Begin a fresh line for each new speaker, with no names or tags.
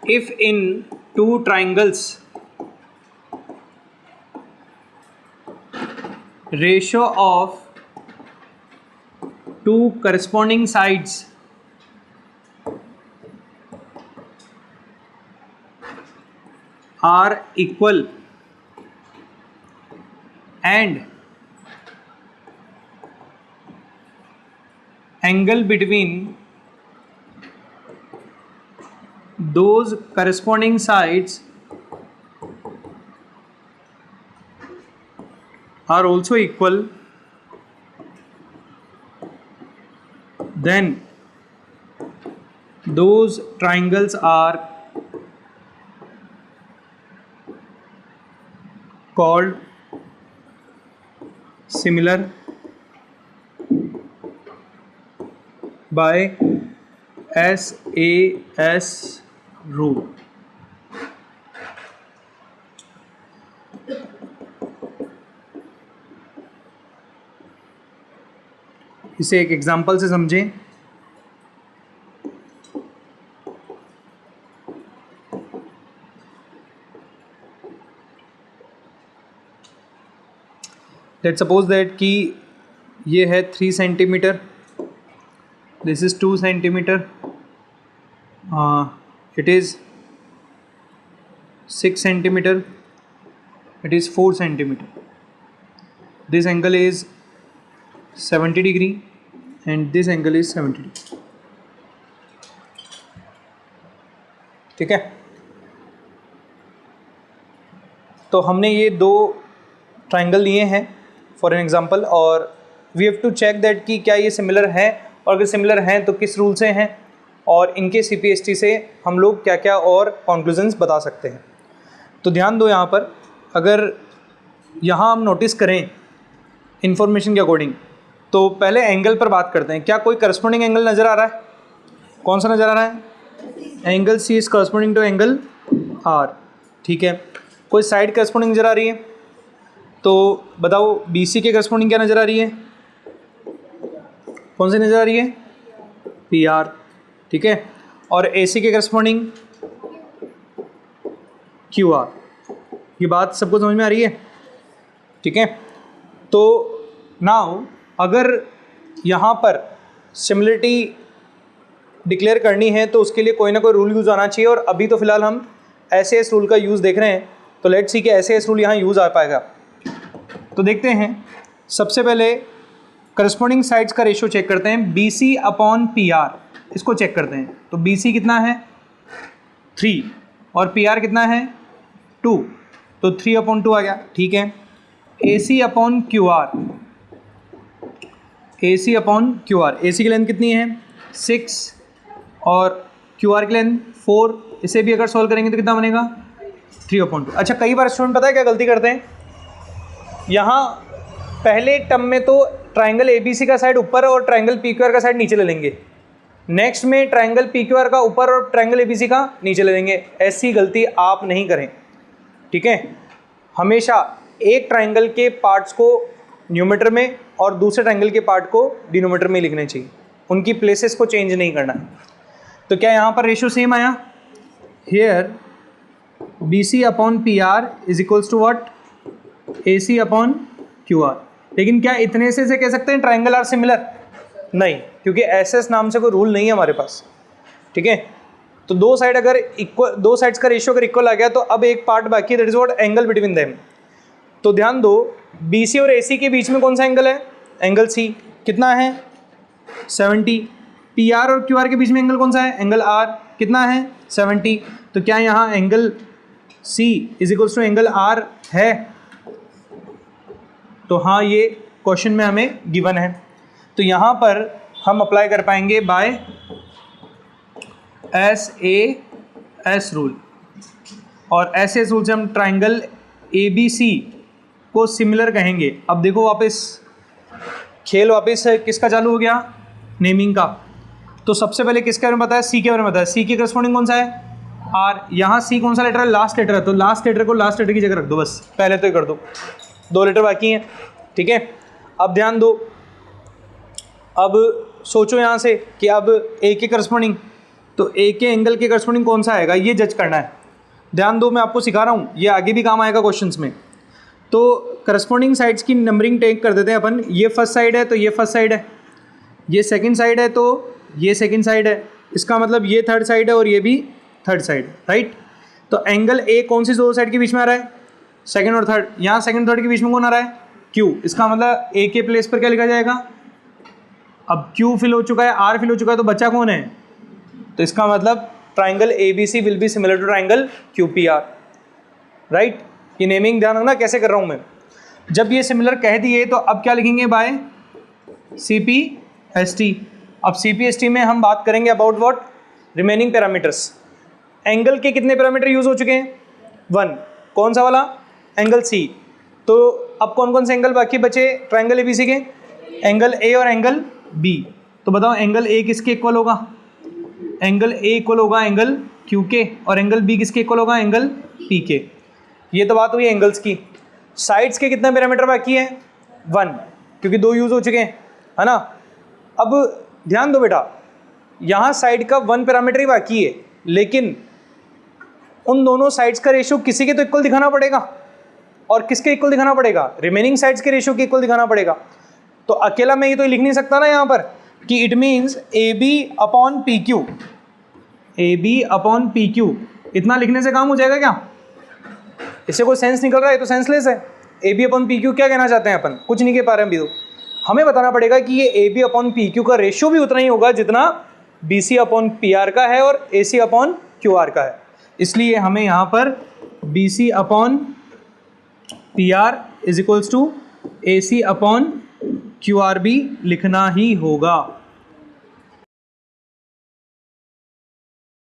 if in two triangles ratio of two corresponding sides are equal and angle between those corresponding sides are also equal, then those triangles are called similar by SAS rule. इसे एक example से समझें। Let's suppose that कि ये है 3 centimeter, this is 2 centimeter, it is 6 centimeter, it is 4 centimeter, this angle is 70 degree and this angle is 70 degree. ठीक है, तो हमने ये दो ट्राइंगल लिए हैं फॉर एन एग्जांपल, और we have to check that कि क्या ये सिमिलर हैं, और अगर सिमिलर हैं तो किस रूल से हैं, और इनके CPST से हम लोग क्या क्या और कॉन्क्लूजन्स बता सकते हैं। तो ध्यान दो यहाँ पर, अगर यहाँ हम नोटिस करें इंफॉर्मेशन के अकॉर्डिंग, तो पहले एंगल पर बात करते हैं। क्या कोई करस्पॉन्डिंग एंगल नज़र आ रहा है? कौन सा नज़र आ रहा है? Angle C is corresponding to angle R। ठीक है, कोई साइड करस्पॉन्डिंग नज़र आ रही है? तो बताओ BC के करस्पॉन्डिंग क्या नज़र आ रही है? कौन सी नज़र आ रही है? PR। ठीक है, और AC के करस्पॉन्डिंग QR। ये बात सबको समझ में आ रही है? ठीक है, तो नाउ अगर यहाँ पर सिमिलरिटी डिक्लेयर करनी है तो उसके लिए कोई ना कोई रूल यूज़ आना चाहिए, और अभी तो फिलहाल हम SAS रूल का यूज़ देख रहे हैं, तो लेट्स सी कि SAS रूल यहाँ यूज़ आ पाएगा। तो देखते हैं, सबसे पहले करस्पॉन्डिंग साइड्स का रेशियो चेक करते हैं, BC अपॉन PR, इसको चेक करते हैं। तो BC कितना है? 3, और PR कितना है? 2, तो 3 अपॉन 2 आ गया। ठीक है, AC upon QR, AC upon QR, AC की लेंथ कितनी है? 6, और QR की लेंथ 4, इसे भी अगर सॉल्व करेंगे तो कितना बनेगा? 3 अपॉन 2। अच्छा, कई बार स्टूडेंट पता है क्या गलती करते हैं, यहाँ पहले टर्म में तो ट्राइंगल ABC का साइड ऊपर और ट्राइंगल PQR का साइड नीचे ले लेंगे, नेक्स्ट में ट्राइंगल PQR का ऊपर और ट्राइंगल ABC का नीचे ले लेंगे। ऐसी गलती आप नहीं करें। ठीक है, हमेशा एक ट्राइंगल के पार्ट्स को न्यूमरेटर में और दूसरे ट्राइंगल के पार्ट को डिनोमिनेटर में लिखने चाहिए, उनकी प्लेसेस को चेंज नहीं करना है। तो क्या यहाँ पर रेशियो सेम आया? Here BC upon PR is equals to what? AC upon QR। लेकिन क्या इतने से कह सकते हैं ट्राइंगल आर सिमिलर? नहीं, क्योंकि SS नाम से कोई रूल नहीं है हमारे पास। ठीक है, तो दो साइड अगर इक्वल, दो साइड्स का रेशियो अगर इक्वल आ गया तो अब एक पार्ट बाकी है, that is what? Angle between them. तो ध्यान दो, BC और AC के बीच में कौन सा एंगल है? Angle C। कितना है? 70। PR और QR के बीच में एंगल कौन सा है? Angle R। कितना है? 70। तो क्या यहाँ angle C is equals to angle R है? तो हाँ, ये क्वेश्चन में हमें गिवन है। तो यहाँ पर हम अप्लाई कर पाएंगे बाय SAS रूल, और SAS रूल से हम ट्राइंगल ABC को सिमिलर कहेंगे। अब देखो वापस खेल वापस किसका चालू हो गया? नेमिंग का। तो सबसे पहले किसके बारे में बताया? C के बारे में बताया। C के करस्पॉन्डिंग कौन सा है? R। यहाँ C कौन सा लेटर है? लास्ट लेटर है, तो लास्ट लेटर को लास्ट लेटर की जगह रख दो, बस पहले तो ही कर दो, 2 लेटर बाकी हैं। ठीक है, अब ध्यान दो, अब सोचो यहाँ से कि अब A के करस्पॉन्डिंग तो ए के एंगल के करस्पॉन्डिंग कौन सा आएगा ये जज करना है। ध्यान दो, मैं आपको सिखा रहा हूँ, ये आगे भी काम आएगा क्वेश्चंस में। तो करस्पॉन्डिंग साइड्स की नंबरिंग टेक कर देते हैं अपन। ये फर्स्ट साइड है तो ये फर्स्ट साइड है, ये सेकंड साइड है तो ये सेकंड साइड है, इसका मतलब ये थर्ड साइड है और ये भी थर्ड साइड, राइट। तो एंगल ए कौन सी दो साइड के बीच में आ रहा है, सेकंड और थर्ड। यहाँ सेकंड थर्ड के बीच में कौन आ रहा है, क्यू। इसका मतलब ए के प्लेस पर क्या लिखा जाएगा, अब क्यू फिल हो चुका है, आर फिल हो चुका है, तो बच्चा कौन है, तो इसका मतलब triangle A B C will be similar to triangle Q P R, right. ये नेमिंग ध्यान रखना कैसे कर रहा हूँ मैं। जब ये सिमिलर कह दिए तो अब क्या लिखेंगे, by C P S T. अब सी पी एस टी में हम बात करेंगे about what, remaining parameters. Angle के कितने पैरामीटर यूज हो चुके हैं, 1। कौन सा वाला, एंगल सी। तो अब कौन कौन से एंगल बाकी बचे ट्राइंगल ए बी सी के, एंगल ए और एंगल बी। तो बताओ एंगल ए किसके इक्वल होगा, एंगल ए इक्वल होगा एंगल क्यू के, और एंगल बी किसके इक्वल होगा, एंगल पी के। ये तो बात हुई एंगल्स की। साइड्स के कितने पैरामीटर बाकी है, 1, क्योंकि 2 यूज हो चुके हैं, है ना। अब ध्यान दो बेटा, यहाँ साइड का 1 पैरामीटर ही बाकी है, लेकिन उन दोनों साइड्स का रेशियो किसी के तो इक्वल दिखाना पड़ेगा, और किसके इक्वल दिखाना पड़ेगा, रिमेनिंग साइड्स के रेशियो के इक्वल दिखाना पड़ेगा। तो अकेला मैं ये तो लिख नहीं सकता ना यहाँ पर कि it means A B upon P Q, A B upon P Q. इतना लिखने से काम हो जाएगा क्या, इससे कोई सेंस निकल रहा है तो सेंसलेस है। A B upon P Q क्या कहना चाहते हैं अपन, कुछ नहीं कह पा रहे हैं अभी। तो हमें बताना पड़ेगा कि ये A B upon P Q का रेशियो भी उतना ही होगा जितना B C upon P R का है और A C upon Q R का है। इसलिए हमें यहाँ पर B C upon P R is equals to A C upon Q R भी लिखना ही होगा।